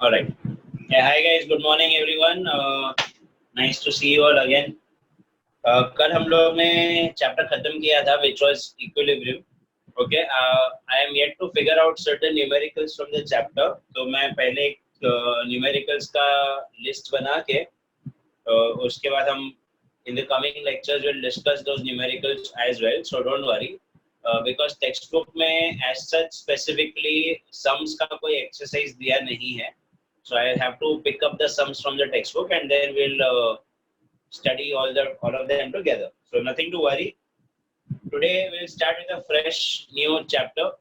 All right. Yeah, hi guys. Good morning, everyone. Nice to see you all again. कल हम लोग ने chapter खत्म किया था, which was equilibrium. Okay. I am yet to figure out certain numericals from the chapter. तो मैं पहले numericals का list बना के उसके बाद हम in the coming lectures will discuss those numericals as well. So don't worry. Because textbook में as such specifically sums का कोई exercise दिया नहीं है. So I have to pick up the sums from the textbook and then we'll study all of them together. So nothing to worry. Today we'll start with a fresh new chapter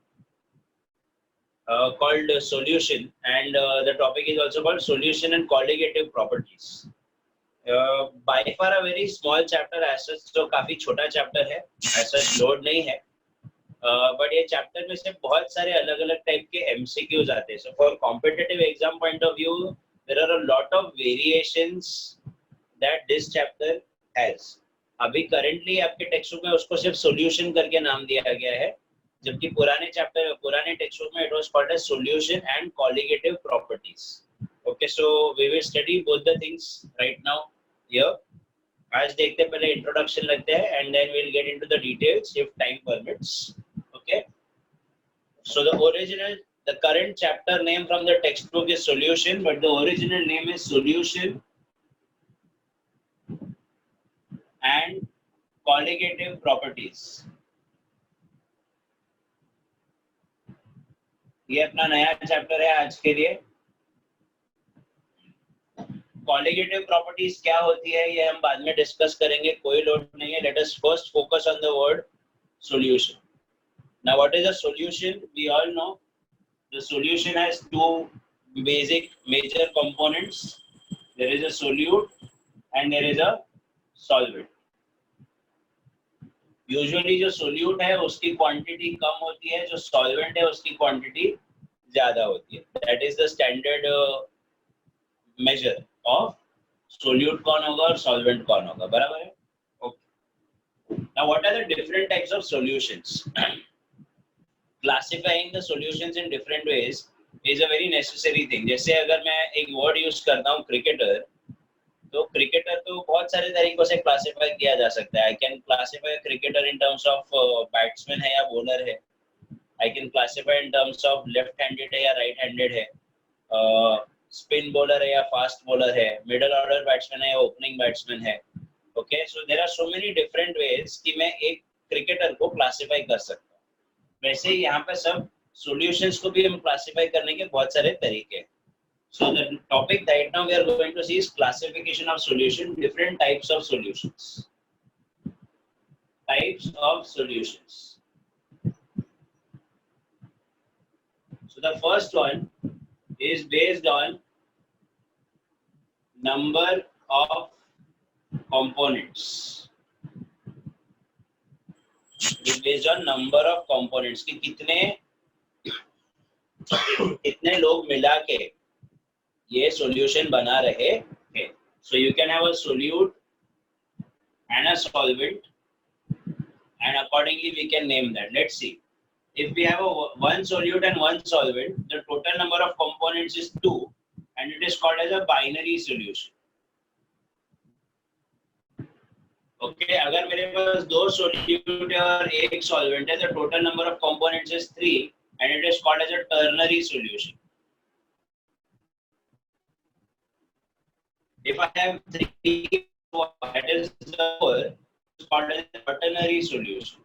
called solution, and the topic is also called solution and colligative properties. By far a very small chapter as such, तो काफी छोटा chapter है, as such load नहीं है. But ये chapter में से बहुत सारे अलग अलग टाइप के MCQs आते हैं. So for competitive exam point of view there are a lot of variations that this chapter has. अभी करंटली आपके टेक्स्ट बुक में उसको सिर्फ सॉल्यूशन करके नाम दिया गया है, जबकि पुराने टेक्स्ट बुक में it was called as solution and colligative properties. Okay, so we will study both the things right now here. आज देखते पहले इंट्रोडक्शन लगते हैं and then we will get into the details if time permits. Okay, so the current chapter name from the textbook is solution, but the original name is solution and colligative properties. ये अपना नया chapter है आज के लिए. Colligative properties क्या होती है ये हम बाद में डिस्कस करेंगे, कोई लोड नहीं है. Let us first focus on the word solution. Now, what is a solution? We all know the solution has two basic major components. There is a solute and there is a solvent. Usually जो solute है उसकी quantity कम होती है, जो solvent है उसकी quantity ज़्यादा होती है. That is the standard measure of solute कौन होगा और solvent कौन होगा, बराबर है? Okay. Now, what are the different types of solutions? Classifying the solutions in different ways is a very necessary thing. जैसे अगर मैं एक word use करता हूँ cricketer, तो cricketer तो बहुत सारे तरीकों से classify किया जा सकता है. I can classify a cricketer in terms of batsman है या bowler है. I can classify in terms of left-handed है या right-handed है. Spin bowler है या fast bowler है. Middle order batsman है या opening batsman है. Okay, so there are so many different ways कि मैं एक cricketer को classify कर सकता हूँ. वैसे ही यहाँ पे सब सॉल्यूशंस को भी हम क्लासिफाई करने के बहुत सारे तरीके हैं. So the topic right now we are going to see is classification of solution, different types of solutions. Types of solutions. So the first one is based on number of components. Based on number of components कि कितने लोग मिला के ये solution बना रहे हैं. So you can have a solute and a solvent, and accordingly we can name that. Let's see. If we have one solute and one solvent, the total number of components is 2, and it is called as a binary solution. Okay, अगर मेरे पास दो solute और एक solvent है, the total number of components is 3, and it is called as a ternary solution. If I have 3, that is called as a quaternary solution.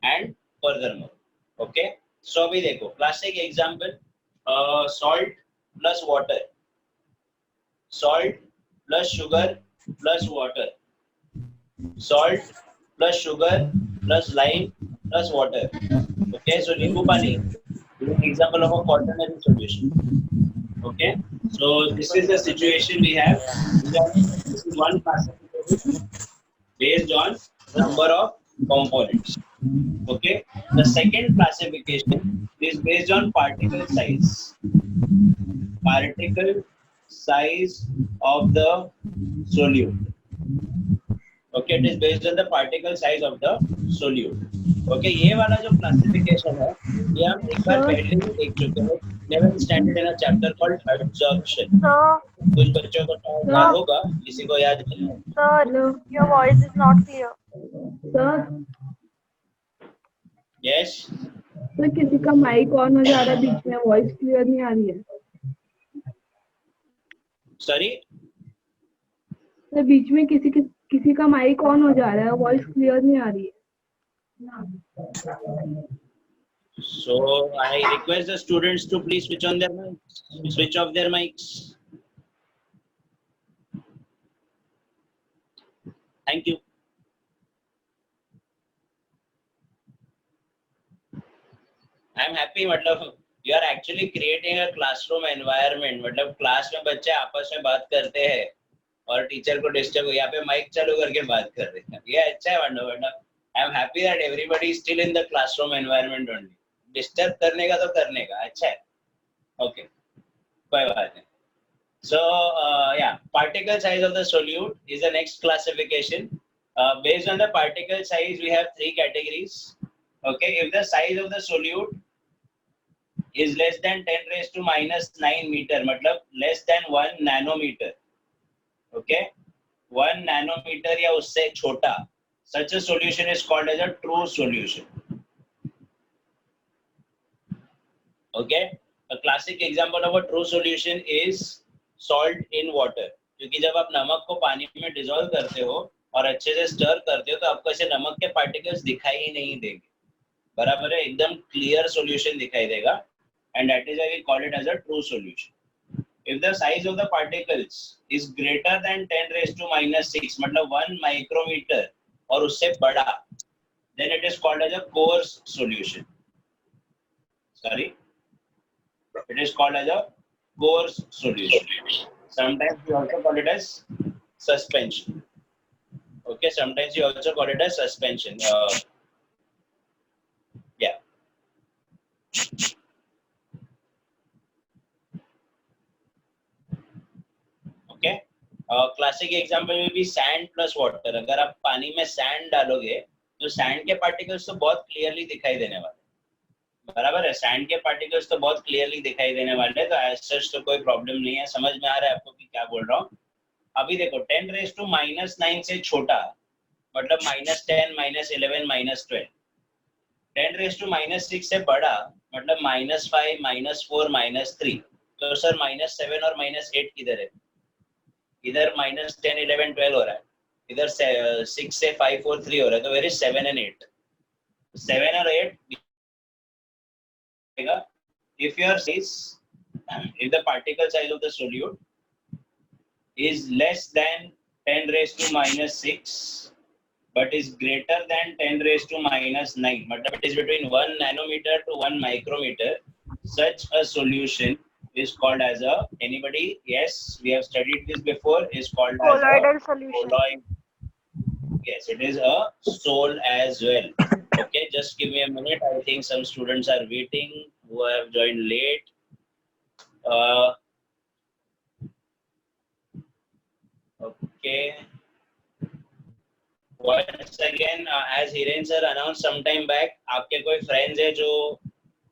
And furthermore, okay. So अभी देखो, classic example, salt plus water, salt plus sugar plus water, salt plus sugar plus lime plus water. Okay, so नींबू पानी is an example of a quaternary solution. Okay, so this is the situation we have. This is one classification based on number of components. Okay, the second classification is based on particle size. Particle size of the solute. Okay, it is based on the particle size of the solute. Okay, ये वाला जो classification है ये हम एक बार Sir, पहले ही देख चुके हैं 11th standard in a chapter called absorption. sir, कुछ बच्चों को शायद याद sir, होगा, किसी को याद नहीं है. sir, Hello, your voice is not clear. sir. Yes. Sir किसी का माइक ऑन हो जा रहा है बीच में, वॉइस क्लियर नहीं आ रही है. Sorry. सर बीच में किसी का माइक ऑन हो जा रहा है, वॉइस क्लियर नहीं आ रही है. So I request the students to please switch on their mics. Switch off their mics. Thank you. I am happy. मतलब you are actually creating a classroom environment. मतलब class में बच्चे आपस में बात करते हैं और टीचर को डिस्टर्ब, यहाँ पे माइक चालू करके बात कर रहे हैं. ये अच्छा है. मतलब I am happy that everybody is still in the classroom environment only. Disturb करने का तो करने का अच्छा है. Okay, कोई बात नहीं. So yeah, particle size of the solute is the next classification. Based on the particle size, we have three categories. Okay, if the size of the solute is less than 10 raised to minus 9 meter, मतलब less than 1 nanometer. Okay, 1 nanometer या उससे छोटा, such a solution is called as a true solution. Okay, a classic example of a true solution is salt in water. क्योंकि जब आप नमक को पानी में डिसॉल्व करते हो और अच्छे से स्टर करते हो तो आपको ऐसे नमक के पार्टिकल्स दिखाई ही नहीं देंगे. बराबर है, एकदम क्लियर सॉल्यूशन दिखाई देगा. And that is why we call it as a true solution. If the size of the particles is greater than 10 raised to minus 6, मतलब 1 micrometer और उससे बड़ा, then it is called as a coarse solution. Sorry, it is called as a coarse solution. Sometimes we also call it as suspension. Okay, sometimes you also call it as suspension. Yeah. Okay. Classic example will be sand plus water. अगर आप पानी में sand डालोगे तो sand के particles तो बहुत clearly दिखाई देने वाले. बराबर है, सैंड के पार्टिकल्स तो बहुत क्लियरली दिखाई देने वाले हैं. तो एज सच तो कोई प्रॉब्लम नहीं है. समझ में आ रहा है आपको कि क्या बोल रहा हूँ. अभी देखो 10 रेज टू माइनस 9 से छोटा मतलब minus 10, minus 11, minus 12. 10 raise to minus 6 से बड़ा मतलब माइनस 5, माइनस 4, माइनस 3. तो सर माइनस 7 और माइनस 8 किधर है? इधर माइनस 10, 11, 12 हो रहा है, इधर 6 से 5, 4, 3 हो रहा है. तो वेर इज 7 and 8. 7 और 8 if your size, if the particle size of the solute is less than 10 raised to minus 6 but is greater than 10 raised to minus 9, but it is between 1 nanometer to 1 micrometer, such a solution is called as a, anybody? Yes, we have studied this before, is called Colloidal as a solution. colloid. Yes, it is a sol as well. Okay, just give me a minute. I think some students are waiting who have joined late. Okay. Once again, as Hiren sir announced some time back, आपके कोई friends है जो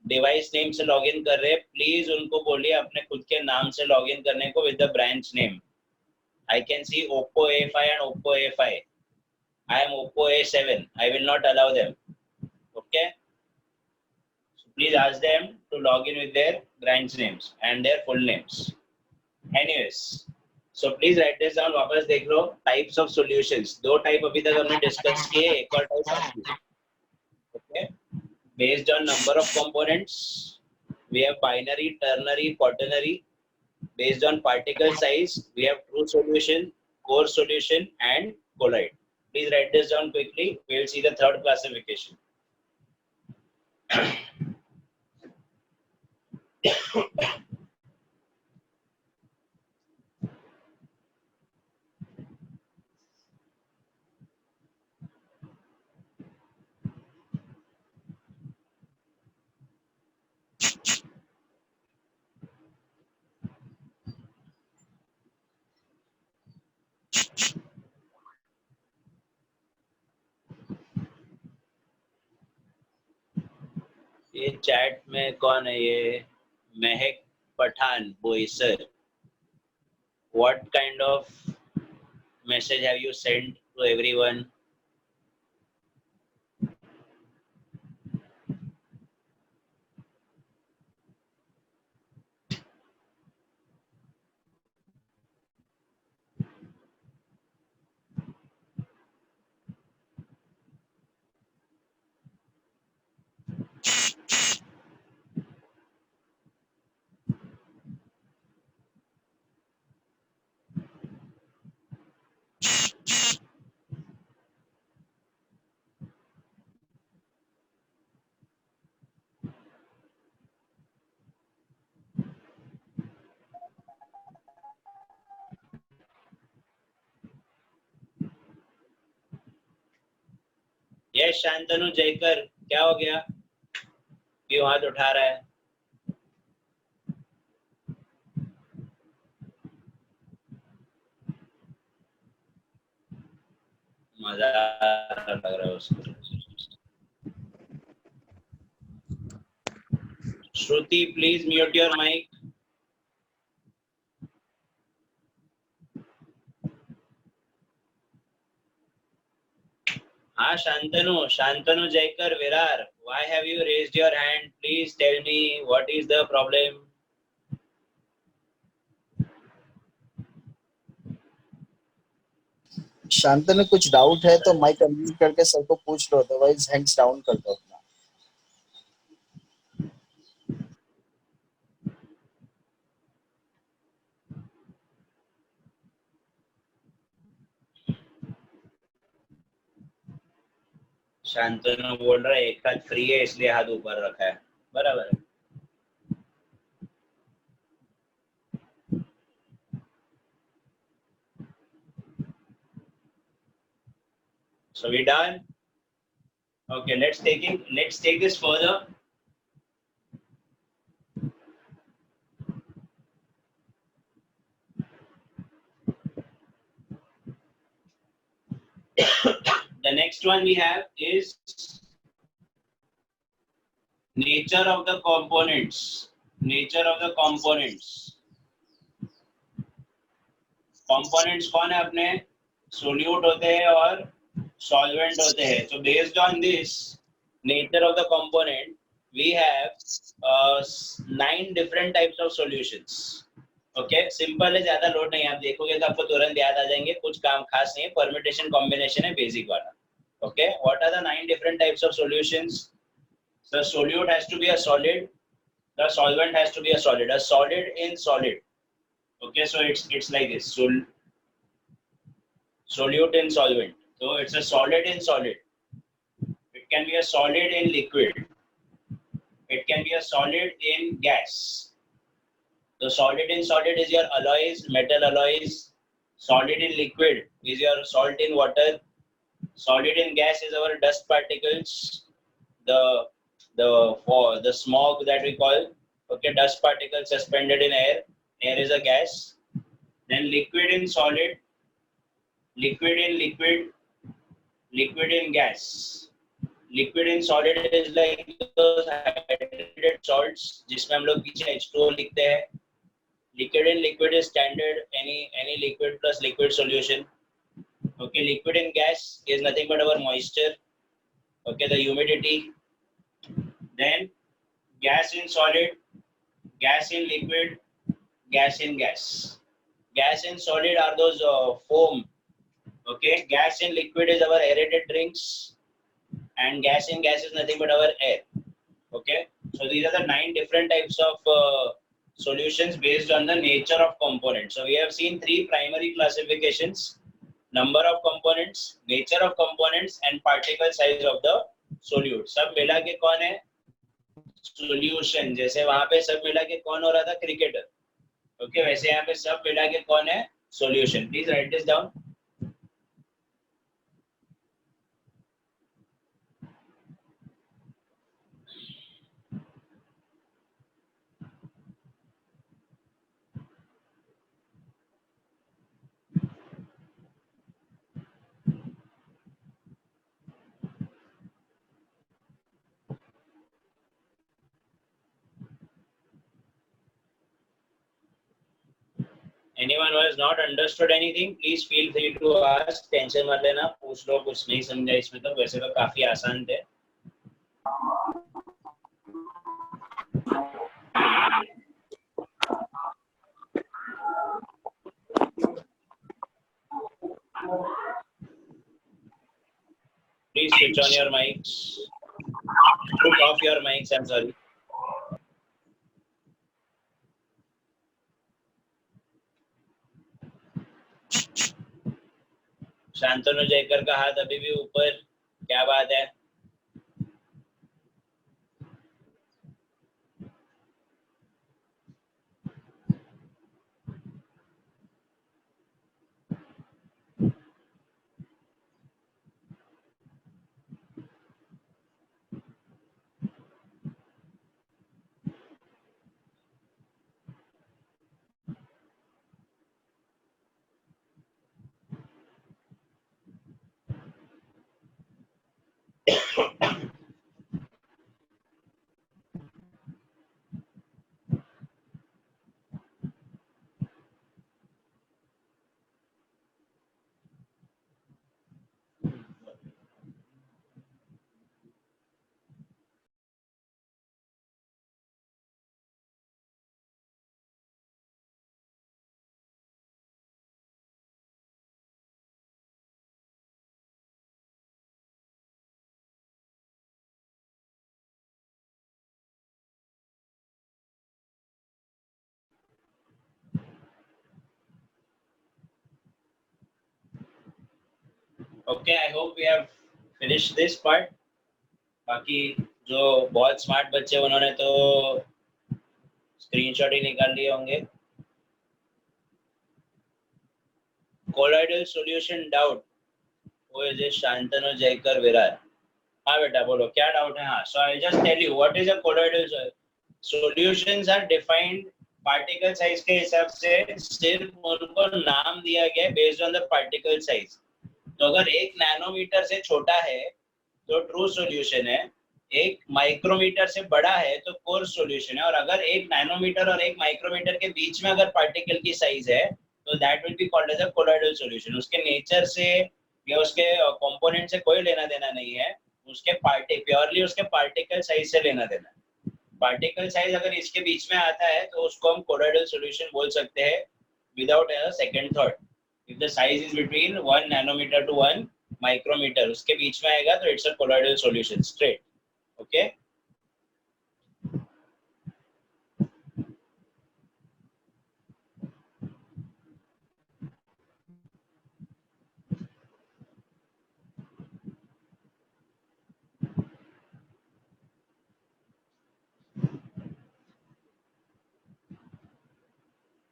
device name से login कर रहे हैं, please उनको बोलिए अपने खुद के नाम से लॉगिन करने को with the branch name. I can see Oppo A5 and Oppo A5. I am Oppo A7. I will not allow them. Okay. So please ask them to log in with their branch names and their full names. Anyways, so please write this down. वापस देख लो. Types of solutions. दो type अभी तक हमने discuss किए. एक और type. Okay. Based on number of components, we have binary, ternary, quaternary. Based on particle size, we have true solution, coarse solution, and colloid. Please write this down quickly. We will see the third classification. ये chat में कौन है ये? Mehak Pathan Boisar. What kind of message have you sent to everyone? Yes Shantanu Jaykar, क्या हो गया? क्यों हाथ उठा रहा है? मजा लग रहा है उसको. श्रुति, प्लीज म्यूट योर माइक. हाँ Shantanu Jayakar Virar, why have you raised your hand? Please tell me what is the problem. Shantanu कुछ डाउट है तो माइक अनम्यूट करके सर को पूछ लो, अदरवाइज हैंड्स डाउन कर दो अपना. शांतनु बोल रहा है एक हाथ फ्री है इसलिए हाथ ऊपर रखा है. बराबर है. So we done? Okay, let's take this further. The next one we have is nature of the components. Nature of the components. Components कौन है अपने? Solute होते हैं और solvent होते हैं. So based on this nature of the component, we have 9 different types of solutions. Okay, simple है, ज्यादा लोड नहीं. आप देखोगे तो आपको तुरंत याद आ जाएंगे. कुछ काम खास नहीं है. Permutation combination है basic वाला. Okay, what are the 9 different types of solutions? The solute has to be a solid. The solvent has to be a solid. A solid in solid. Okay, so it's like this. Solute in solvent. So it's a solid in solid. It can be a solid in liquid. It can be a solid in gas. The solid in solid is your alloys, metal alloys. Solid in liquid is your salt in water. Solid in gas is our dust particles. The smog that we call, okay, dust particles suspended in air. Air is a gas. Then liquid in solid, liquid in liquid, liquid in gas. Liquid in solid is like those hydrated salts जिसमें हम लोग पीछे H2O लिखते हैं. Liquid in liquid is standard, any liquid plus liquid solution. Okay, liquid in gas is nothing but our moisture. Okay, the humidity. Then gas in solid, gas in liquid, gas in gas. Gas in solid are those foam. Okay, gas in liquid is our aerated drinks, and gas in gas is nothing but our air. Okay, so these are the 9 different types of solutions based on the nature of components. So we have seen 3 primary classifications: number of components, nature of components, and particle size of the solute. सब मिला के कौन है? Solution. जैसे वहां पे सब मिला के कौन हो रहा था? क्रिकेटर. ओके, वैसे यहाँ पे सब मिला के कौन है? Solution. Please write this down. Anyone who has not understood anything, please feel free to ask. Tension मत लेना, पूछ लो, कुछ नहीं समझा इसमें तो वैसे तो काफी आसान थे. Please switch on your mics. Put off your mics, I'm sorry. Shantanu Jayakar का हाथ अभी भी ऊपर, क्या बात है? Okay, I hope we have finished this part. बाकी जो बहुत स्मार्ट बच्चे उन्होंने तो स्क्रीनशॉट ही निकाल लिए होंगे. कोलॉइडल सॉल्यूशन डाउट, वो है शांतनु जयकर विरार. हाँ बेटा बोलो क्या डाउट है. हाँ, so I'll just tell you what is a colloidal solutions are defined particle size के हिसाब से, सिर्फ उनको नाम दिया गया है based on the particle size. तो अगर 1 नैनोमीटर से छोटा है तो ट्रू सॉल्यूशन है, 1 माइक्रोमीटर से बड़ा है तो कोर्स सॉल्यूशन है, और अगर 1 नैनोमीटर और 1 माइक्रोमीटर के बीच में अगर पार्टिकल की साइज है तो that will be called as a colloidal solution. उसके नेचर से या उसके कंपोनेंट से कोई लेना देना नहीं है, उसके प्योरली उसके पार्टिकल साइज से लेना देना. पार्टिकल साइज अगर इसके बीच में आता है तो उसको हम कोलॉइडल सॉल्यूशन बोल सकते हैं without a second thought. If the size is between 1 nanometer to 1 micrometer, उसके बीच में आएगा तो it's a colloidal solution straight. Okay?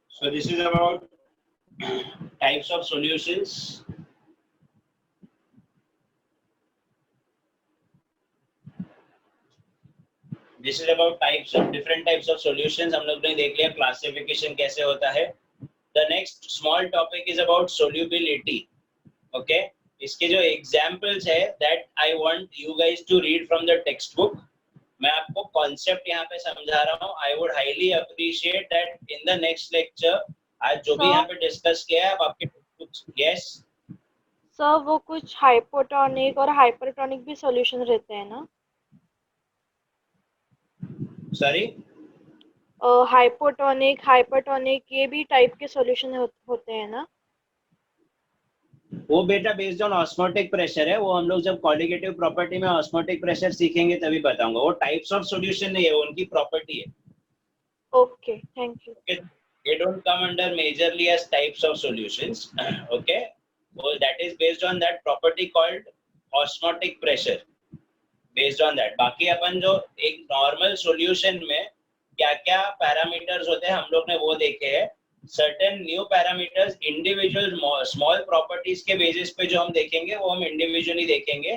So this is about types of solutions. This is about different types of solutions. हम लोग ने देख लिया classification कैसे होता है. The next small topic is about solubility. Okay? इसके जो examples है that I want you guys to read from the textbook. मैं आपको concept यहाँ पे समझा रहा हूँ. I would highly appreciate that in the next lecture आज जो भी यहाँ पे डिस्कस किया है आप आपके textbooks. Yes. सर वो कुछ हाइपोटोनिक और हाइपरटोनिक भी सॉल्यूशन रहते हैं ना? Sorry. हाइपोटोनिक हाइपरटोनिक ये भी टाइप के सॉल्यूशन होते हैं ना? वो बेटा बेस्ड ऑन ऑस्मोटिक प्रेशर है. वो हम लोग जब कॉलिगेटिव प्रॉपर्टी में ऑस्मोटिक प्रेशर सीखेंगे तभी बताऊंगा. वो टाइप्स ऑफ सॉल्यूशन नहीं है, वो उनकी प्रॉपर्टी है. Okay, thank you. They don't come under majorly as types of solutions. Okay, well that is based on that property called osmotic pressure. Based on that, बाकी अपन जो एक नॉर्मल सॉल्यूशन में क्या क्या पैरामीटर्स होते हैं हम लोग ने वो देखे हैं. Certain new parameters individual small properties के बेसिस पे जो हम देखेंगे वो हम इंडिविजुअली देखेंगे.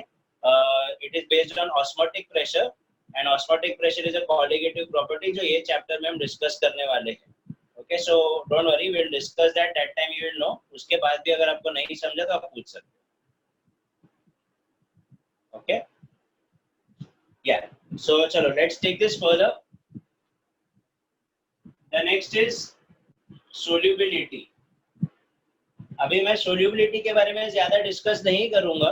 It is based on osmotic pressure and osmotic pressure is a colligative property जो ये चैप्टर में हम डिस्कस करने वाले हैं. Okay, so don't worry, we'll discuss that time you will know. उसके बाद भी अगर आपको नहीं समझा तो आप पूछ सकते हो. Okay? Yeah. So चलो, let's take this further. The next is solubility. अभी मैं सोल्यूबिलिटी के बारे में ज्यादा डिस्कस नहीं करूंगा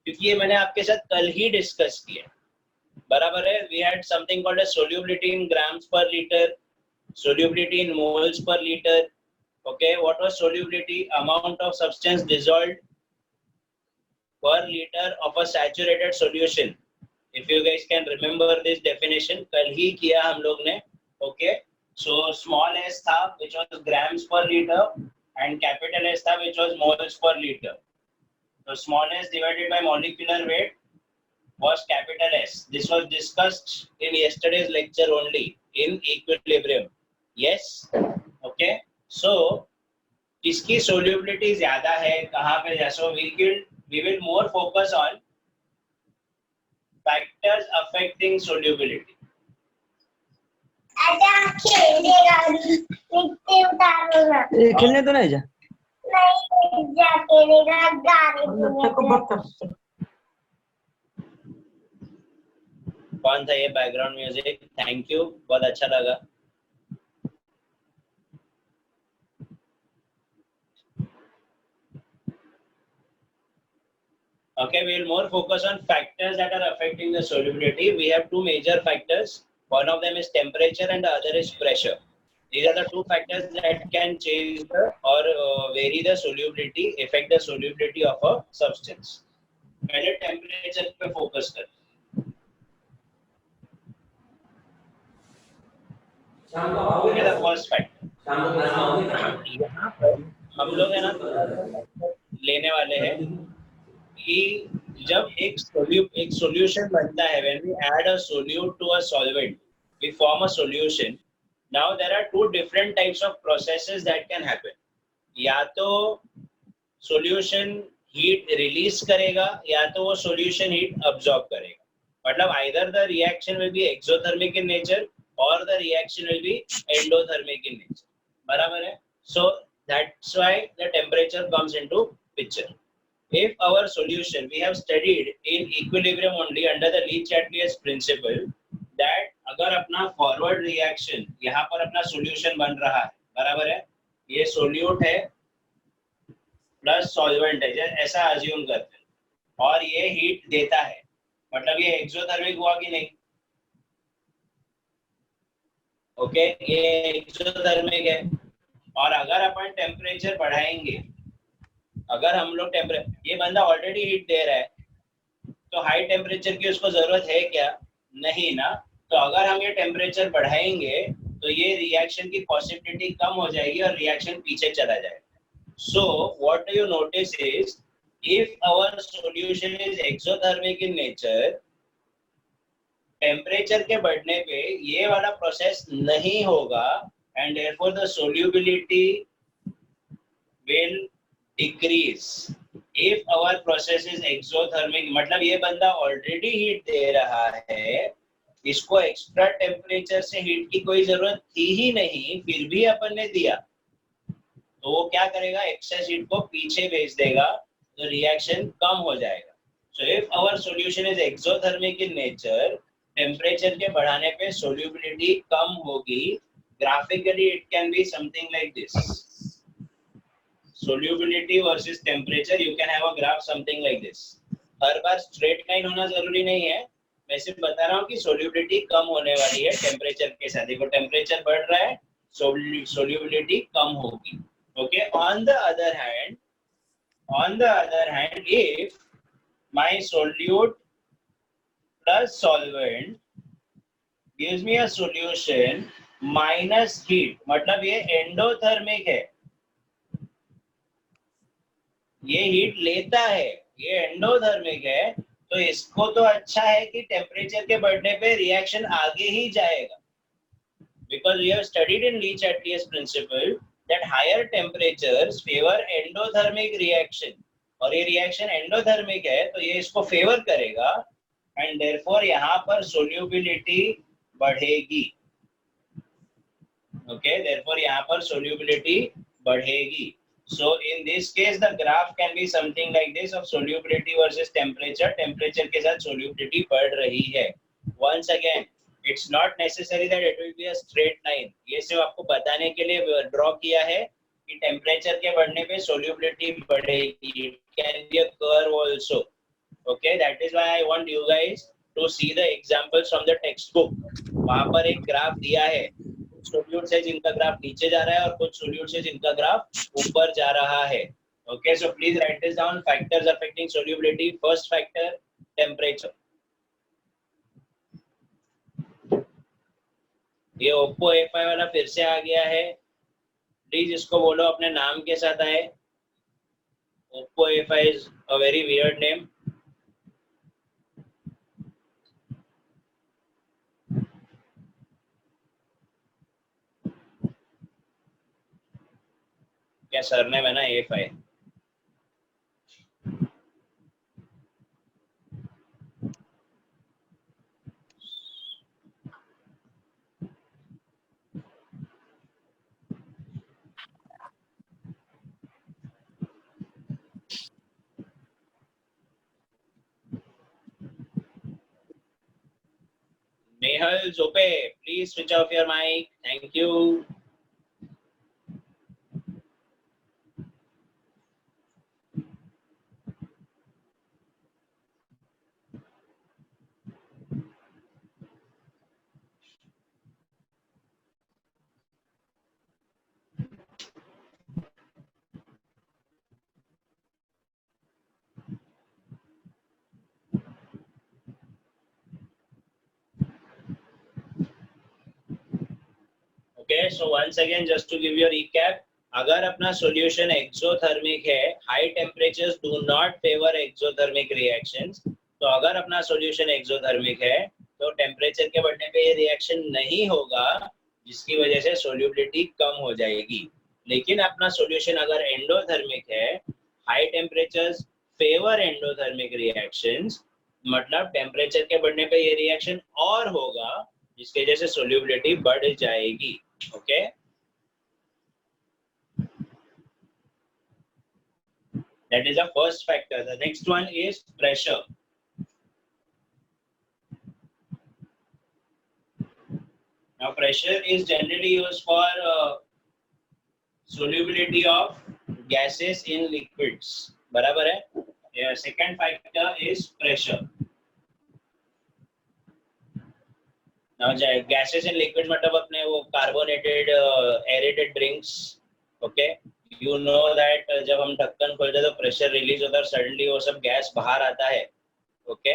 क्योंकि ये मैंने आपके साथ कल ही डिस्कस किया, बराबर है। We had something called as solubility in grams per litre, solubility in moles per liter. Okay, what was solubility? Amount of substance dissolved per liter of a saturated solution. If you guys can remember this definition, कल ही किया हम लोग ने. Okay, so small s था which was grams per liter and capital S था which was moles per liter. So small s divided by molecular weight was capital S. This was discussed in yesterday's lecture only in equilibrium. Yes, okay. So किसकी solubility ज्यादा है, कहाँ पे? So we will more focus on factors affecting solubility. खेलने तो नहीं जा कौन था ये बैकग्राउंड म्यूजिक? थैंक यू, बहुत अच्छा लगा. Okay, we will more focus on factors that are affecting the solubility. We have two major factors. One of them is temperature and the other is pressure. These are the two factors that can change the or vary the solubility, affect the solubility of a substance. पहले temperature पे focus कर. Okay, the first factor. यहाँ पर हम लोग है ना लेने वाले हैं कि जब एक सॉल्यूशन बनता है, when we add a solute to a solvent, we form a solution. Now there are two different types of processes that can happen. या तो solution heat release करेगा या तो वो solution heat absorb करेगा. मतलब either the reaction will be exothermic in nature or the reaction will be endothermic in nature. बराबर है? So that's why the temperature comes into picture. If our solution, we have studied in equilibrium only under the Le-Chatelier's principle that अगर अपना forward reaction यहाँ पर अपना solution बन रहा है, बराबर है, ये solute है plus solvent है, ऐसा assume करते हैं, और ये heat देता है, मतलब ये exothermic हुआ कि नहीं? ओके, ये exothermic है, और अगर अपन टेम्परेचर बढ़ाएंगे, अगर हम लोग ये बंदा ऑलरेडी हीट दे रहा है तो हाई टेम्परेचर की उसको जरूरत है क्या? नहीं ना. तो अगर हम ये टेम्परेचर बढ़ाएंगे तो ये रिएक्शन की पॉसिबिलिटी कम हो जाएगी और रिएक्शन पीछे चला जाएगा. So what do you notice is if our solution is exothermic in nature, temperature के बढ़ने पे ये वाला प्रोसेस नहीं होगा and therefore the solubility will decrease. If our process is exothermic, मतलब ये बंदा ऑलरेडी हीट दे रहा है, इसको एक्स्ट्रा टेम्परेचर से हीट की कोई जरूरत थी ही नहीं, फिर भी अपन ने दिया, तो वो क्या करेगा? एक्सेस हीट को पीछे भेज देगा, तो रिएक्शन कम हो जाएगा. So if our solution is exothermic in nature, temperature के बढ़ाने पे solubility कम होगी. Graphically it can be something like this. Solubility versus temperature, you can have a graph something like this. Her bar straight line होना जरूरी नहीं है, मैं सिर्फ बता रहा हूँ कि solubility कम होने वाली है टेम्परेचर के साथ. देखो टेम्परेचर बढ़ रहा है, solubility कम होगी. Okay, on the other hand, if my solute plus solvent gives me a solution minus heat, मतलब ये endothermic है, ये हीट लेता है, ये एंडोथर्मिक है, तो इसको तो अच्छा है कि टेम्परेचर के बढ़ने पे रिएक्शन आगे ही जाएगा. Because we have studied in Le-Chatelier's principle that higher temperatures favor endothermic reaction, और ये रिएक्शन एंडोथर्मिक है तो ये इसको फेवर करेगा एंड देयरफॉर यहाँ पर सोल्यूबिलिटी बढ़ेगी. ओके, देयरफॉर यहाँ पर सोल्यूबिलिटी बढ़ेगी. So in this case the graph can be something like this of solubility versus temperature. Temperature के साथ solubility बढ़ रही है. Once again, it's not necessary that it will be a straight line. ये सिर्फ आपको बताने के लिए draw किया है कि टेम्परेचर के बढ़ने पे सोल्यूबिलिटी बढ़ेगी. It can be a curve also. Okay, that is why I want you guys to see the examples from the text book. वहां पर एक ग्राफ दिया है, सोल्यूट्स है जिनका ग्राफ नीचे जा रहा है और कुछ सोल्यूट्स है जिनका ग्राफ ऊपर जा रहा है. Okay, so please write this down. Factors affecting solubility. First factor, temperature. ये Oppo A5 वाला फिर से आ गया है. प्लीज इसको बोलो अपने नाम के साथ आए. Oppo A5 is a very weird name. क्या सरनेम है ना A5? Nehal Zope, please switch off your mic. Thank you. Okay, so once again, just to give you a recap, अगर अपना solution exothermic है, high temperatures do not favor exothermic reactions. तो अगर अपना solution exothermic है, तो temperature के बढ़ने पे ये reaction नहीं होगा, जिसकी वजह से solubility कम हो जाएगी. लेकिन अपना solution अगर endothermic है, high temperatures favor endothermic reactions, मतलब temperature के बढ़ने पे ये reaction और होगा, जिसकी वजह से solubility बढ़ जाएगी. Okay, that is the first factor. The next one is pressure. Now pressure is generally used for solubility of gases in liquids. बराबर है? Yeah, second factor is pressure. Now gases in liquids मतलब अपने वो carbonated aerated drinks. Okay, you know that जब हम ढक्कन खोलते हैं तो pressure release होता है और suddenly वो सब गैस बाहर आता है. Okay,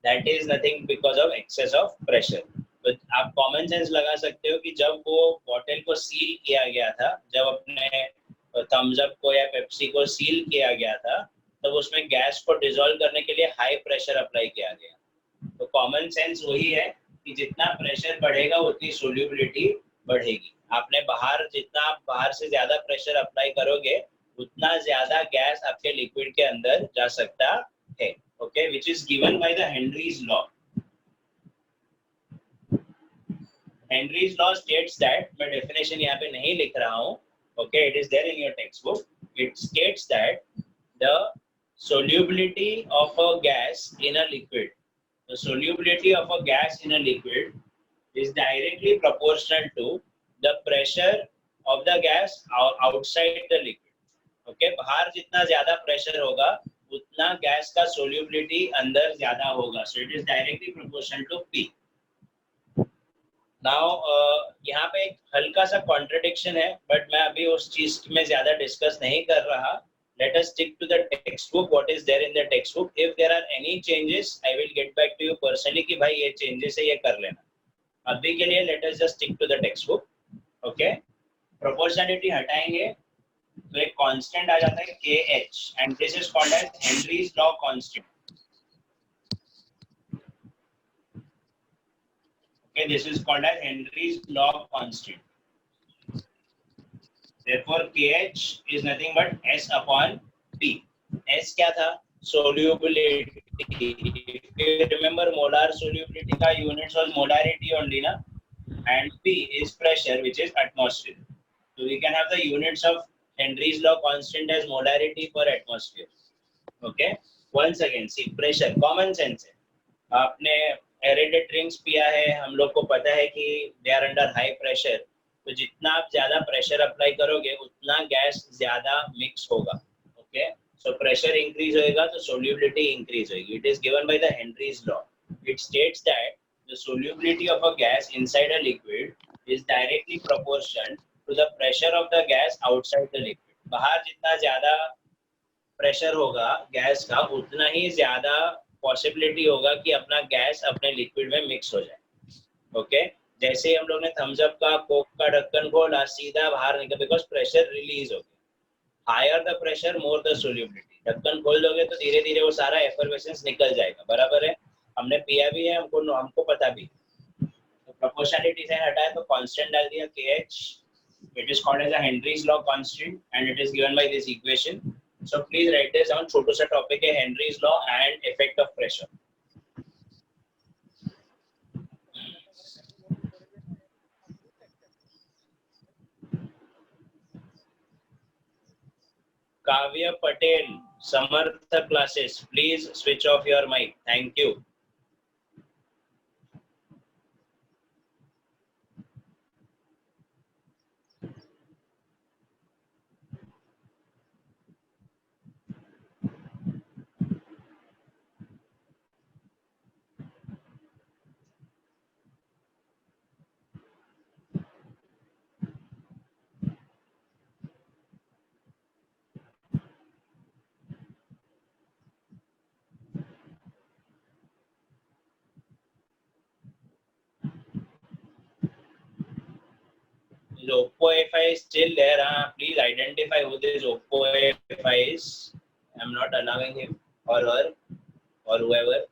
that is nothing because of excess of pressure. तो आप common sense लगा सकते हो कि जब वो bottle को seal किया गया था, जब अपने thumbs up को या Pepsi को seal किया गया था, तब उसमें गैस को dissolve करने के लिए high pressure apply किया गया. तो common sense वही है कि जितना प्रेशर बढ़ेगा उतनी सोल्यूबिलिटी बढ़ेगी. आपने जितना आप बाहर से ज्यादा प्रेशर अप्लाई करोगे उतना ज्यादा गैस आपके लिक्विड के अंदर जा सकता है. Okay, which is given by the Henry's law. Henry's law states that, मैं डेफिनेशन यहाँ पे नहीं लिख रहा हूँ. Okay, it is there in your text book. It states that the solubility of a gas in a liquid, the solubility of a gas in a liquid is directly proportional to the pressure of the gas outside the liquid. Okay, बाहर जितना ज्यादा pressure होगा उतना gas का solubility अंदर ज्यादा होगा. So it is directly proportional to P. Now यहाँ पे एक हल्का सा contradiction है, but मैं अभी उस चीज में ज्यादा डिस्कस नहीं कर रहा. Let us stick to the textbook. What is there in the textbook? If there are any changes, I will get back to you personally कि भाई ये changes है, ये कर लेना. अभी के लिए let us just stick to the textbook. Okay? Proportionality हटाएंगे तो एक constant आ जाता है KH, and this is called as Henry's law constant. Okay, this is called as Henry's law constant. Therefore, KH is nothing but S upon P. S क्या था? Solubility. If you remember, molar solubility का units was molarity only, na? And P is pressure, which is atmosphere. So we can have the units of Henry's law constant as molarity per atmosphere. Okay. Once again, see pressure. Common sense है. आपने aerated drinks पिया है, हम लोग को पता है कि they are under high pressure. तो जितना आप ज्यादा प्रेशर अप्लाई करोगे उतना गैस ज्यादा मिक्स होगा. ओके, सो प्रेशर इंक्रीज होएगा तो सोल्यूबिलिटी इंक्रीज होगी. It is given by the Henry's law. It states that the solubility of a gas inside a liquid is directly proportional to the pressure of the gas outside the liquid. बाहर जितना ज्यादा pressure होगा gas का उतना ही ज्यादा possibility होगा कि अपना गैस अपने लिक्विड में मिक्स हो जाए. ओके, जैसे ही हम लोग ने थम्स अप का कोक का ढक्कन खोला सीधा बाहर निकल, बिकॉज प्रेशर रिलीज हो गया. Higher the pressure more the solubility. ढक्कन खोल दोगे तो धीरे धीरे वो सारा एफर्वेसेंस निकल जाएगा. बराबर है, हमने पिया भी है, हमको पता भी. तो प्रोपोर्शनलिटी से हटाया तो कांस्टेंट डाल दिया KH. It is called as a Henry's law constant and it is given by this equation. So please write this down. छोटा सा टॉपिक है Henry's law and effect of pressure. Kavya Patel, Samarth classes, please switch off your mic. Thank you. Is Oppo FI still there? Please identify who this Oppo FI is. I'm not allowing him or her or whoever.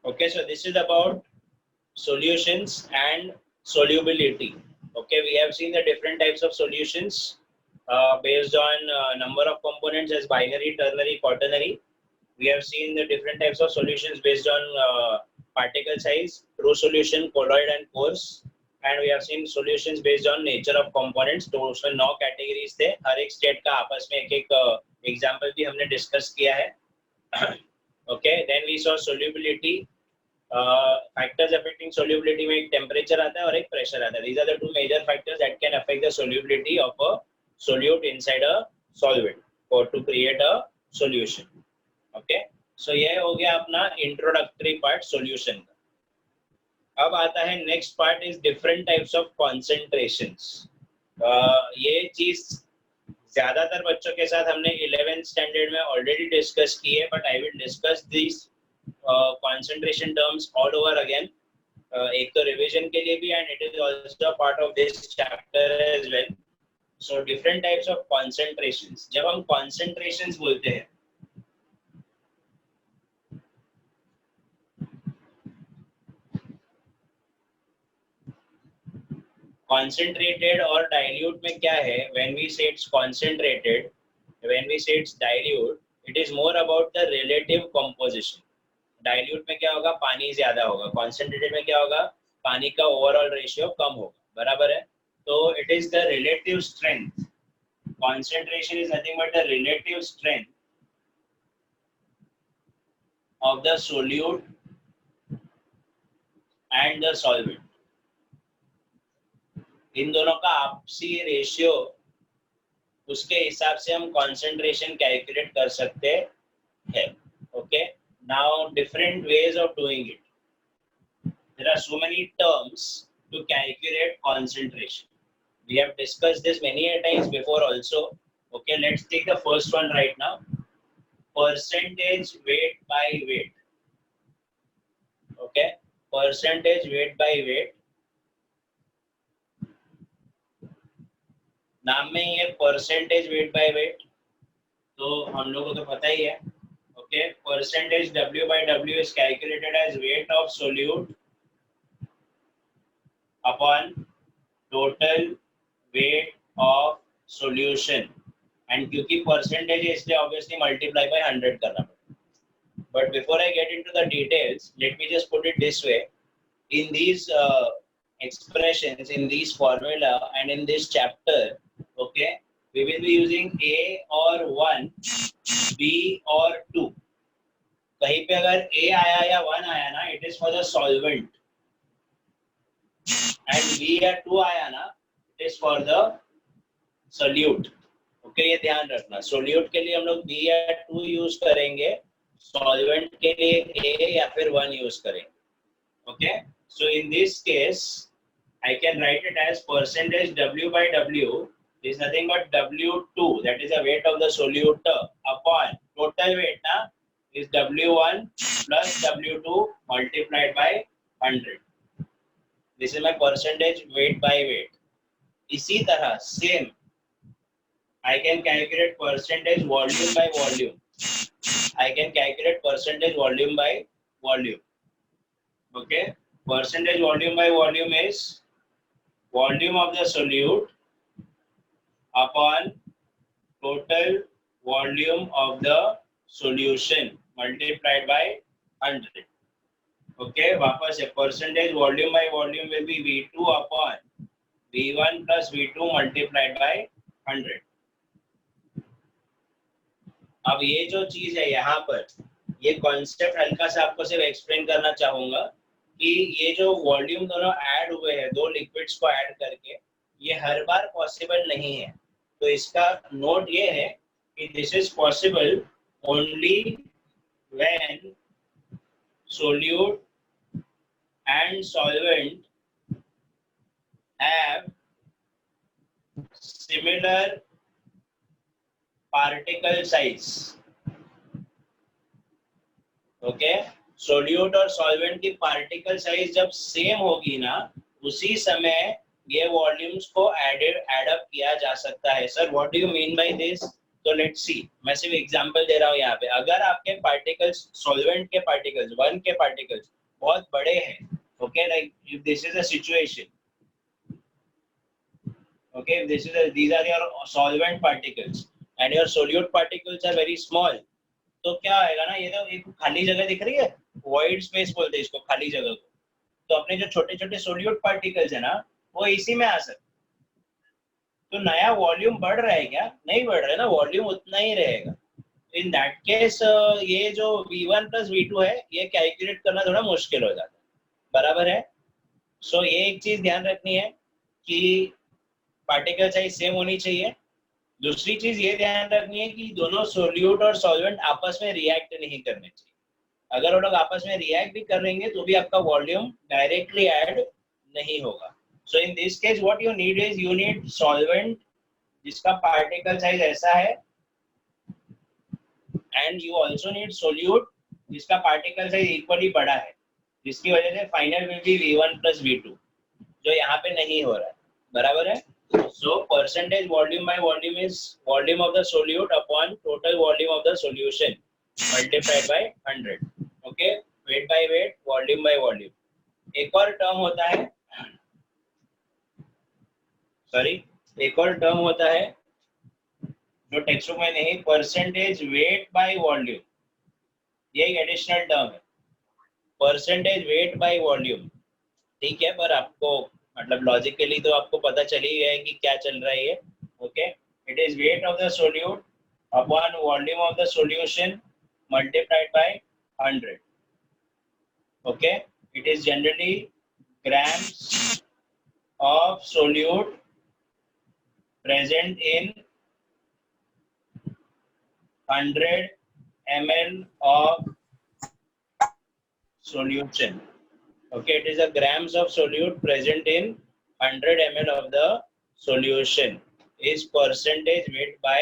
Okay, so this is about solutions and solubility. Okay, we have seen the different types of solutions based on number of components as binary, ternary, quaternary. We have seen the different types of solutions based on particle size, true solution, colloid and pores. And we have seen solutions based on nature of components. तो उसमें 9 categories थे. हर एक state का आपस में एक example भी हमने discuss किया है. Okay, then we saw solubility. Factors affecting solubility में एक temperature आता है और एक pressure आता है. These are the two major factors that can affect the solubility of a solute inside a solvent or to create a solution. Okay, so ये हो गया अपना introductory part solution का. अब आता है next part is different types of concentrations. ये चीज ज्यादातर बच्चों के साथ हमने 11th स्टैंडर्ड में ऑलरेडी डिस्कस की है, but I will discuss this concentration terms all over again. एक तो रिवीजन के लिए भी and it is also part of this chapter as well. So different types of concentrations. जब हम concentrations बोलते हैं concentrated और dilute में क्या है? When we say it's concentrated, when we say it's dilute, it is more about the relative composition. Dilute में क्या होगा? पानी ज्यादा होगा. कॉन्सेंट्रेटेड में क्या होगा? पानी का ओवरऑल रेशियो कम होगा. बराबर है. तो it is the relative strength. Concentration is nothing but the relative strength of the solute and the solvent. इन दोनों का आपसी रेशियो, उसके हिसाब से हम कॉन्सेंट्रेशन कैलकुलेट कर सकते हैं. Okay, now different ways of doing it. There are so many terms to calculate concentration. We have discussed this many times before also. Okay, let's take the first one right now. Percentage weight by weight. Okay, percentage weight by weight. नाम में ही है percentage weight by weight, तो हम लोगों को तो पता ही है. Okay, percentage W by W is calculated as weight of solute upon total weight of solution, and क्योंकि percentage है इसलिए obviously multiply by 100 करना पड़ेगा. But before I get into the details, let me just put it this way. In these expressions, in these formula and in this chapter, okay, we will be using A or 1, B or 2. कहीं पे अगर A आया या 1 आया ना, it is for the solvent, and B या 2 आया ना, it is for the solute. Okay, ये ध्यान रखना. सोल्यूट के लिए हम लोग B या 2 यूज करेंगे, सॉल्वेंट के लिए A या फिर 1 यूज करेंगे. Okay, so in this case I can write it as percentage W by W is nothing but W2, that is the weight of the solute, upon total weight na is W1 plus W2 multiplied by 100. This is my percentage weight by weight. इसी तरह same I can calculate percentage volume by volume. I can calculate percentage volume by volume. Okay, percentage volume by volume is volume of the solute upon total volume of the solution multiplied by 100. Okay, वापस से percentage volume by volume will be V2 upon V1 plus V2 multiplied by 100. अब ये जो चीज है यहाँ पर, ये कॉन्सेप्ट हल्का सा आपको सिर्फ एक्सप्लेन करना चाहूंगा कि ये जो वॉल्यूम दोनों ऐड हुए हैं, दो लिक्विड्स को ऐड करके, ये हर बार पॉसिबल नहीं है. तो इसका नोट ये है कि this is possible only when solute and solvent have similar particle size. Okay, solute और सॉल्वेंट की पार्टिकल साइज जब सेम होगी ना, उसी समय ये वॉल्यूम्स को एड अप किया जा सकता है. Sir what do you mean by this? तो लेट्स सी, मैं सिर्फ एग्जांपल दे रहा हूँ यहाँ पे. अगर आपके पार्टिकल्स, सॉल्वेंट के पार्टिकल्स, 1 के पार्टिकल्स बहुत बड़े हैं, okay, like if this is a situation, okay, these are your solvent particles and your solute particles are very small, तो क्या आएगा ना, ये तो एक खाली जगह दिख रही है, void space बोलते हैं इसको, खाली जगह को. तो अपने जो छोटे छोटे सोल्यूट पार्टिकल्स है ना, वो इसी में आ सकते. तो नया वॉल्यूम बढ़ रहा है क्या? नहीं बढ़ रहा है ना, वॉल्यूम उतना ही रहेगा. इन दैट केस ये जो V1 प्लस V2 है, ये कैलकुलेट करना थोड़ा मुश्किल हो जाता है. बराबर है? सो ये एक चीज ध्यान रखनी है कि पार्टिकल साइज सेम होनी चाहिए. दूसरी चीज ये ध्यान रखनी है कि दोनों सोल्यूट और सॉल्वेंट आपस में रिएक्ट नहीं करने चाहिए. अगर वो लोग आपस में रिएक्ट भी करेंगे तो भी आपका वॉल्यूम डायरेक्टली ऐड नहीं होगा. So in this case what you need is, you need solvent जिसका पार्टिकल साइज ऐसा है, and you also need solute जिसका पार्टिकल साइज इक्वली बड़ा है, जिसकी वजह से final will be V1 plus V2, जो यहाँ पे नहीं हो रहा है. बराबर है? So percentage volume by volume is volume of the solute upon total volume of the solution multiplied by 100. Okay, weight by weight, volume by volume. एक और टर्म होता है, सॉरी, एक और टर्म होता है जो टेक्स्ट बुक में नहीं, परसेंटेज वेट बाय वॉल्यूम. ये एक एडिशनल टर्म है, परसेंटेज वेट बाय वॉल्यूम. ठीक है, पर आपको मतलब लॉजिकली तो आपको पता चल ही गया है कि क्या चल रहा है ये. Okay, it is weight of the solute upon volume of the solution multiplied by 100. Okay, it is generally grams of solute present in 100 ml of solution. Okay, it is a grams of solute present in 100 ml of the solution is percentage weight by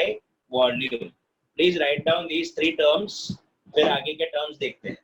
volume. Please write down these three terms, फिर आगे के terms देखते हैं.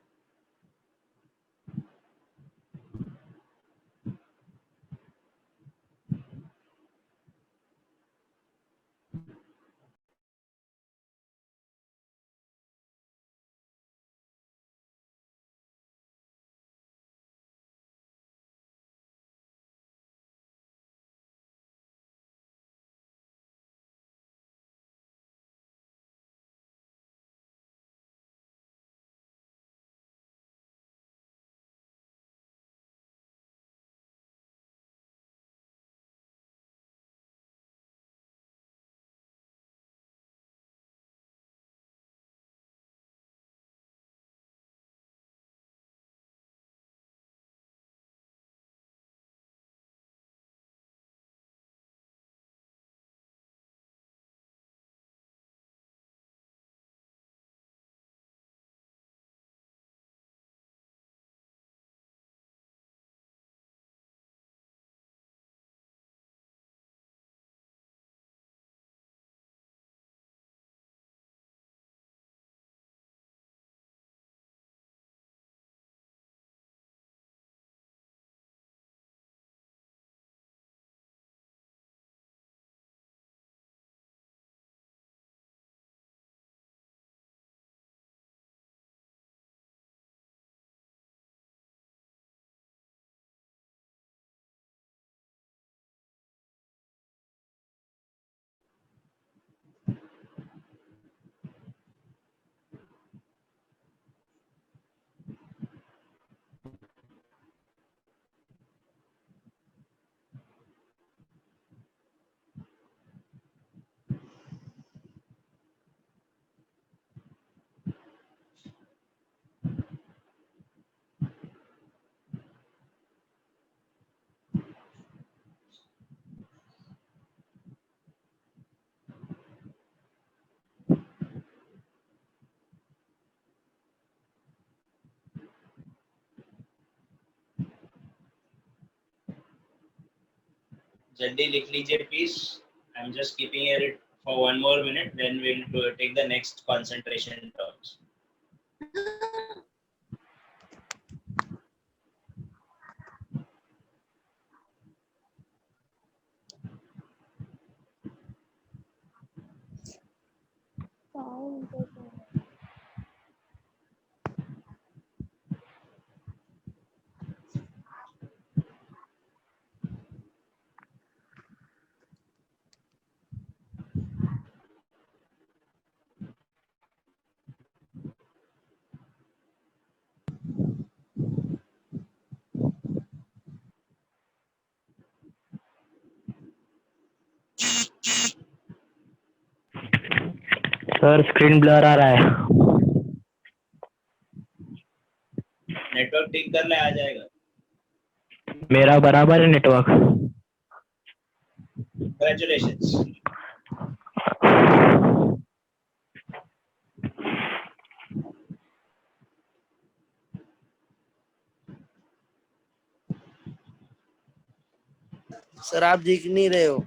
जल्दी लिख लीजिए please. I am just keeping it for one more minute, then we'll take the next concentration terms. Sir screen blur आ रहा है. नेटवर्क ठीक कर ले, आ जाएगा. मेरा बराबर है नेटवर्क. Congratulations. सर आप दिख नहीं रहे हो.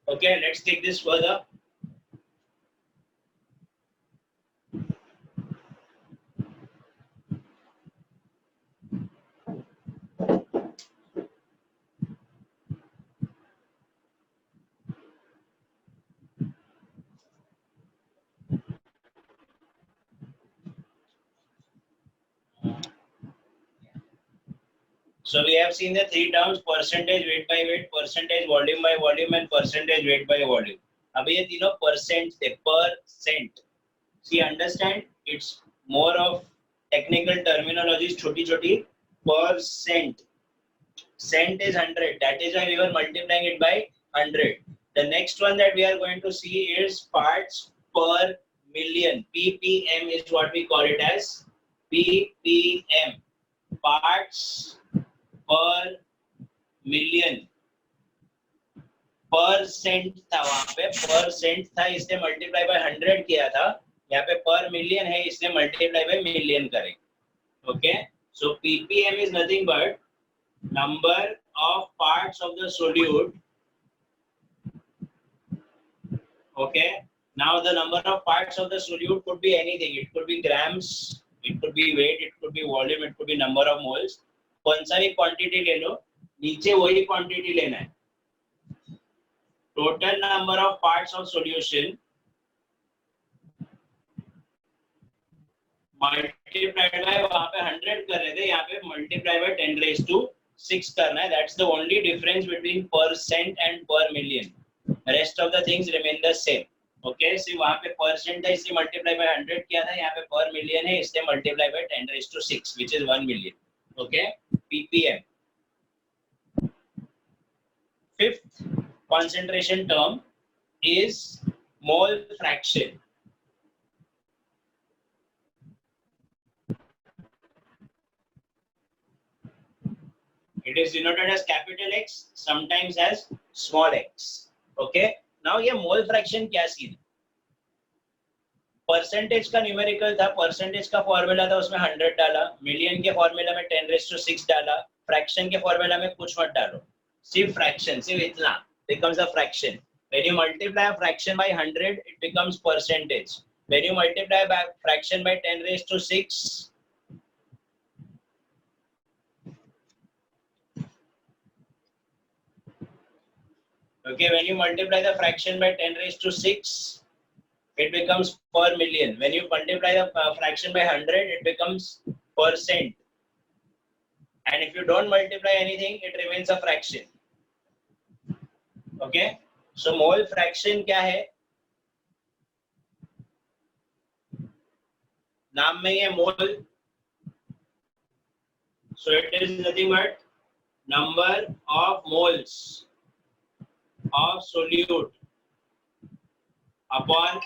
Okay, let's take this further. So we have seen the three terms: percentage weight by weight, percentage volume by volume, and percentage weight by volume. अभी ये तीनों percent थे, percent. See, understand? It's more of technical terminologies, छोटी छोटी. Percent. Cent is 100. That is why we were multiplying it by 100. The next one that we are going to see is parts per million. ppm is what we call it as. ppm. Parts per million. Percent था, वहां पे percent था, इसने multiply by 100 किया था. यहाँ पे पर मिलियन है, इसने मल्टीप्लाई बाय मिलियन करें. Okay, so ppm is nothing but number of parts of the solute. Okay, now the number of parts of the solute could be anything. It could be grams, it could be weight, it could be volume, it could be number of moles. कौन सा भी quantity ले लो, नीचे वही quantity लेना है. Total number of parts of solution multiplied by, वहाँ पे 100 कर रहे थे, यहाँ पे multiply by 10 raised to 6 करना है. That's the only difference between percent and per million. Rest of the things remain the same. Okay, so वहाँ पे percent है, इससे multiply by 100 किया था, यहाँ पे per million है, इससे multiply by 10 raised to 6, which is 1 million. Okay, ppm. Fifth concentration term is mole fraction. It is denoted as capital X, sometimes as small x. Okay. Now ये mole fraction क्या scene? Percentage का numerical था, percentage का formula था, उसमें 100 डाला, million के formula में 10 raised to 6 डाला, फ्रैक्शन के फॉर्मूला में कुछ मत डालो, सिर्फ फ्रैक्शन, सिर्फ इतना becomes a fraction. When you multiply a fraction by 100, it becomes percentage. When you multiply by fraction by 10 raised to 6, okay, when you multiply the fraction by 10 raised to 6, it becomes per million. When you multiply the fraction by 100, it becomes percent. And if you don't multiply anything, it remains a fraction. Okay, so mole fraction क्या है? नाम में ये mole. So it is nothing but number of moles. of solute upon,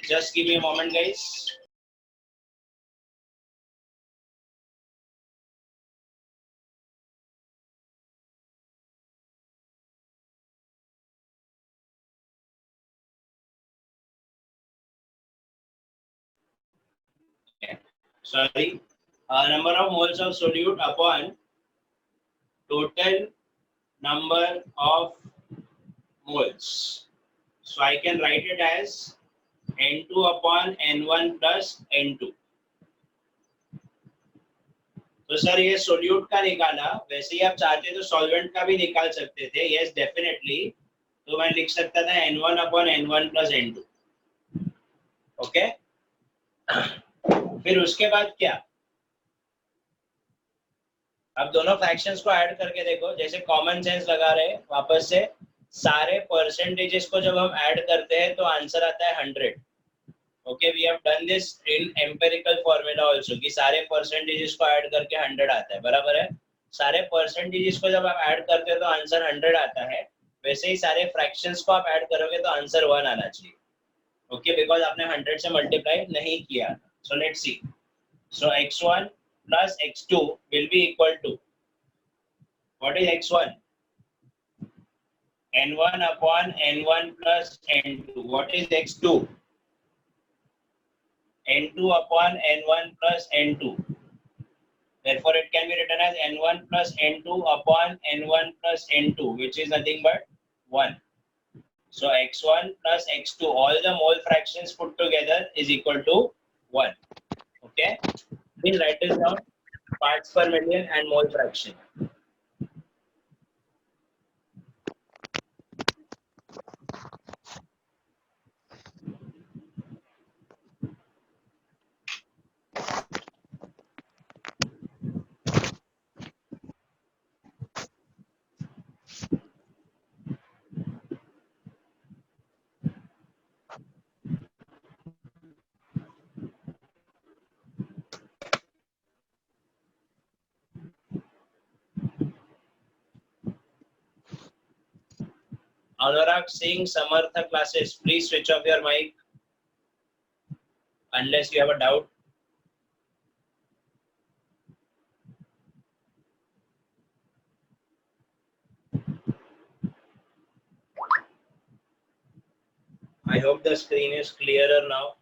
just give me a moment guys. Sorry, number of moles of solute upon total number of moles. So I can write it as N2 upon N1 plus N2. तो sir ये solute का निकाला, वैसे ही आप चाहते तो solvent का भी निकाल सकते थे. Yes definitely. तो मैं लिख सकता था N1 upon N1 plus N2. Okay. फिर उसके बाद क्या, अब दोनों फ्रैक्शंस को ऐड करके देखो. जैसे कॉमन सेंस लगा रहे वापस से, सारे परसेंटेजेस को जब हम ऐड करते हैं तो आंसर आता है 100. Okay, we have done this in empirical formula also कि सारे परसेंटेजेस को ऐड करके 100 आता है. बराबर है. सारे परसेंटेजेस को जब आप ऐड करते हो तो आंसर 100 आता है. वैसे ही सारे फ्रैक्शंस को आप ऐड करोगे तो आंसर 1 आना चाहिए. ओके, बिकॉज आपने 100 से मल्टीप्लाई नहीं किया. So let's see. So x1 plus x2 will be equal to, what is x1? N1 upon N1 plus N2. What is x2? N2 upon N1 plus N2. Therefore, it can be written as N1 plus N2 upon N1 plus N2, which is nothing but 1. So, x1 plus x2, all the mole fractions put together is equal to 1. Okay? Please write this down. Parts per million and mole fraction. Anurag Singh, Samartha classes, please switch off your mic unless you have a doubt. I hope the screen is clearer now.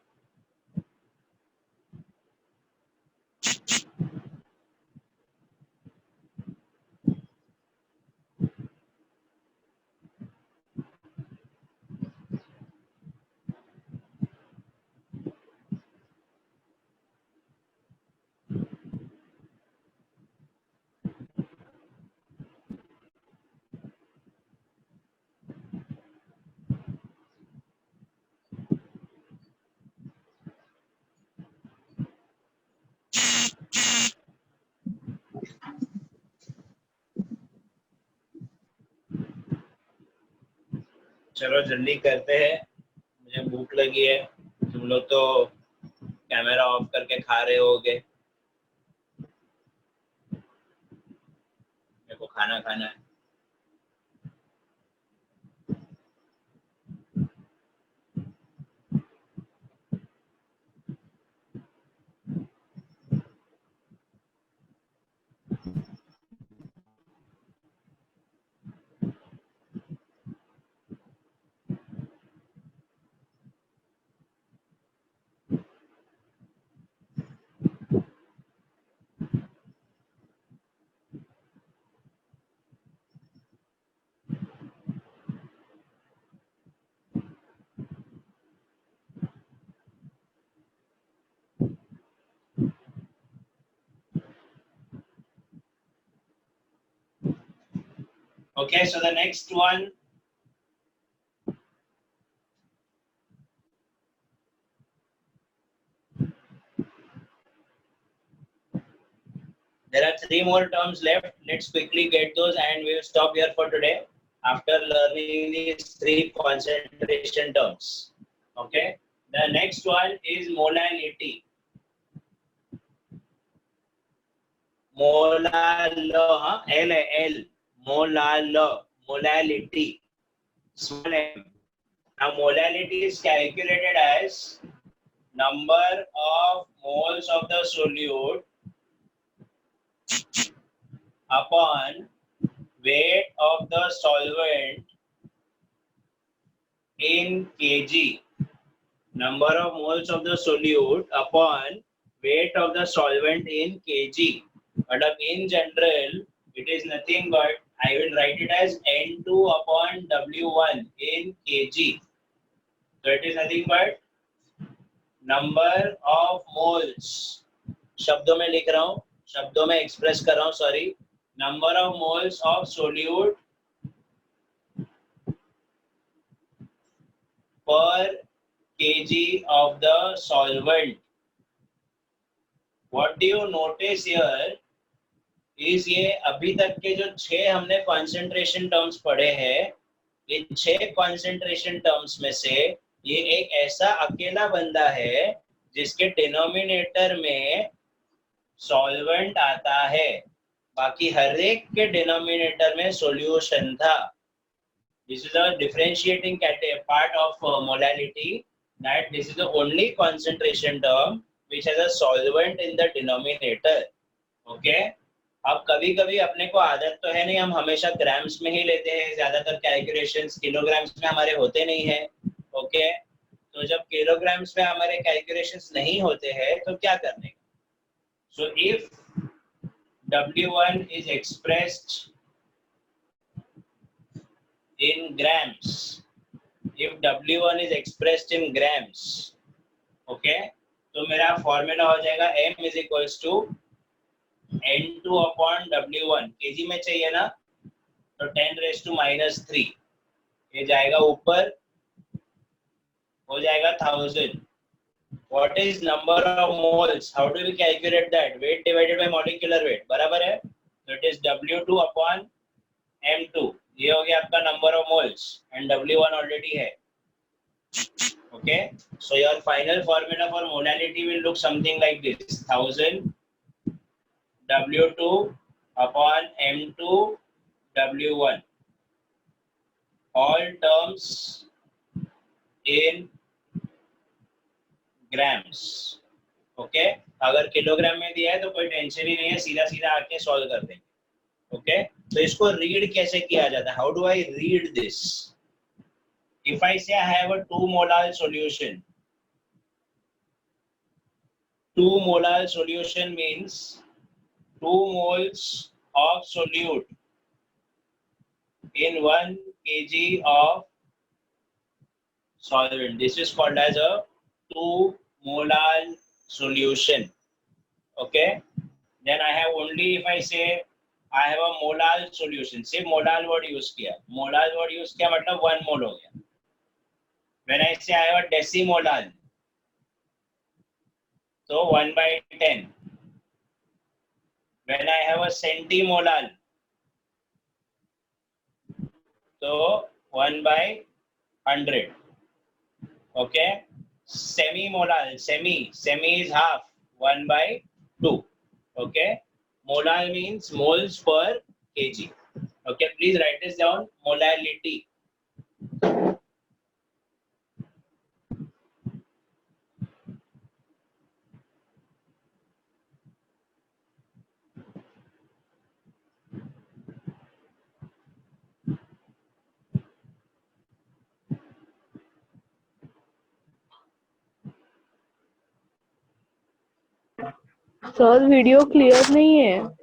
चलो जल्दी करते हैं, मुझे भूख लगी है. तुम लोग तो कैमरा ऑफ करके खा रहे होगे. मेरे को खाना खाना है. Okay, so the next one. There are 3 more terms left. Let's quickly get those and we'll stop here for today after learning these 3 concentration terms. Okay. The next one is molality. L. molality, small m. Now molality is calculated as number of moles of the solute upon weight of the solvent in kg. Number of moles of the solute upon weight of the solvent in kg. But in general, it is nothing but I will write it as N2 upon W1 in kg. So it is nothing but number of moles. शब्दों में लिख रहा हूँ, शब्दों में express कर रहा हूँ, sorry. Number of moles of solute per kg of the solvent. What do you notice here is ये अभी तक के जो 6 हमने concentration terms पढ़े हैं, ये 6 concentration terms में से ये एक ऐसा अकेला बंदा है जिसके डिनोमिनेटर में सॉल्वेंट आता है, बाकी हर एक के डिनोमिनेटर में सॉल्यूशन था. This is a differentiating part of molality, that this is the only concentration term which has a solvent in the denominator. Okay? अब कभी कभी अपने को आदत तो है नहीं, हम हमेशा ग्राम्स में ही लेते हैं, ज्यादातर कैलकुलेशंस किलोग्राम्स में हमारे होते नहीं है. ओके, तो जब किलोग्राम्स में हमारे कैलकुलेशंस नहीं होते हैं तो क्या करने का? So if W1 is expressed in grams, if W1 is expressed in grams, okay, तो मेरा फॉर्मूला हो जाएगा M is equals to N2 upon W1. kg में चाहिए ना, तो 10 raised to minus 3, ये जाएगा ऊपर, हो जाएगा 1000. What is number of moles? How do we calculate that? Weight divided by molecular weight, बराबर है. So it is W2 upon M2. ये हो गया आपका number of moles and W1 already है. Okay, so your final formula for molality will look something like this: 1000 W2 upon M2 W1. All terms in grams. Okay, अगर kilogram में दिया है तो कोई टेंशन ही नहीं है, सीधा सीधा आके सॉल्व कर देंगे. ओके, तो इसको रीड कैसे किया जाता है? How do I read this? If I say I have a 2 molar solution, 2 molar solution means 2 moles of solute in 1 kg of solvent. This is called as a 2 molar solution. Okay, then I have only, if I say I have a molar solution, सिर्फ molar word use किया, molar word use किया मतलब 1 mole हो गया. When I say I have a decimolar, so 1 by 10. When I have a centimolar, so 1 by 100. Okay, semimolar, semi is half, 1 by 2. Okay, molar means moles per kg. Okay, please write this down: molality. Sir video clear नहीं है.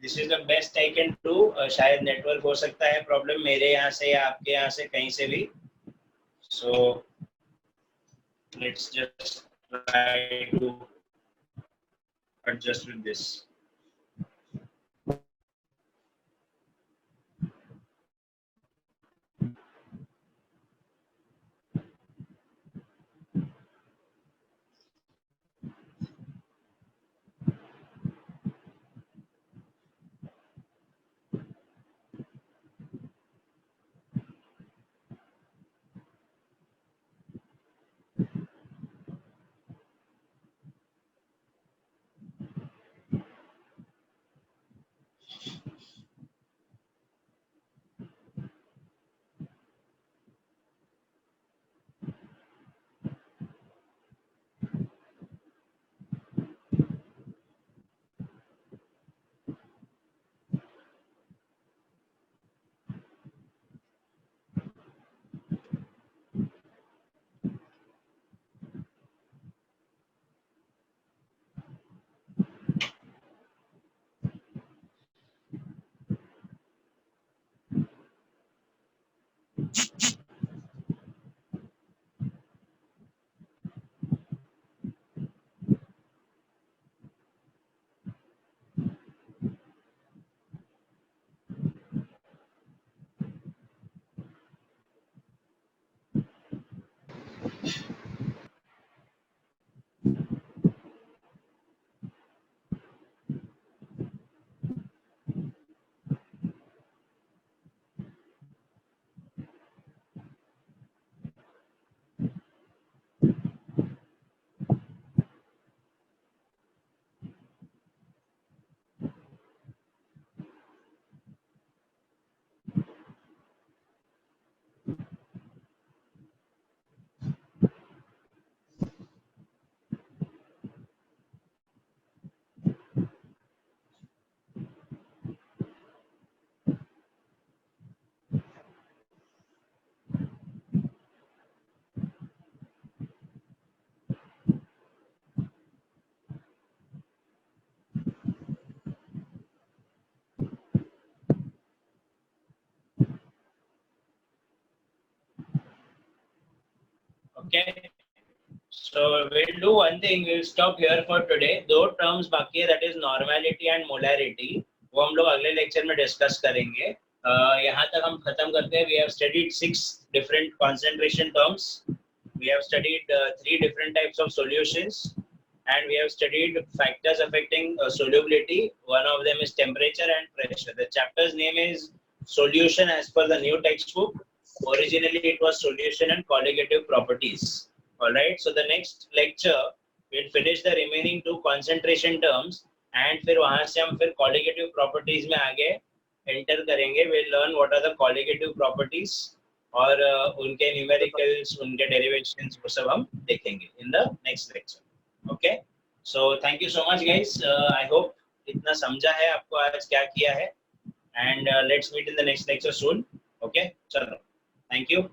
This is the best I can do. शायद network हो सकता है problem, मेरे यहाँ से या आपके यहाँ से, कहीं से भी. So let's just try to adjust with this. Okay. So we'll do one thing. We'll stop here for today. 2 terms बाकी है, that is normality and molarity. वो हम लोग अगले लेक्चर में डिस्कस करेंगे. यहाँ तक हम खत्म करते हैं. We have studied 6 different concentration terms. We have studied 3 different types of solutions, and we have studied factors affecting solubility. One of them is temperature and pressure. The chapter's name is Solution as per the new textbook. Originally it was Solution and Colligative Properties. All right. So the next lecture we'll finish the remaining 2 concentration terms, and फिर वहाँ से हम फिर colligative properties में आगे enter करेंगे. We'll learn what are the colligative properties और उनके numericals, उनके derivations वो सब हम देखेंगे in the next lecture. Okay. So thank you so much guys. I hope इतना समझा है आपको आज क्या किया है, and let's meet in the next lecture soon. Okay. चलो. Thank you.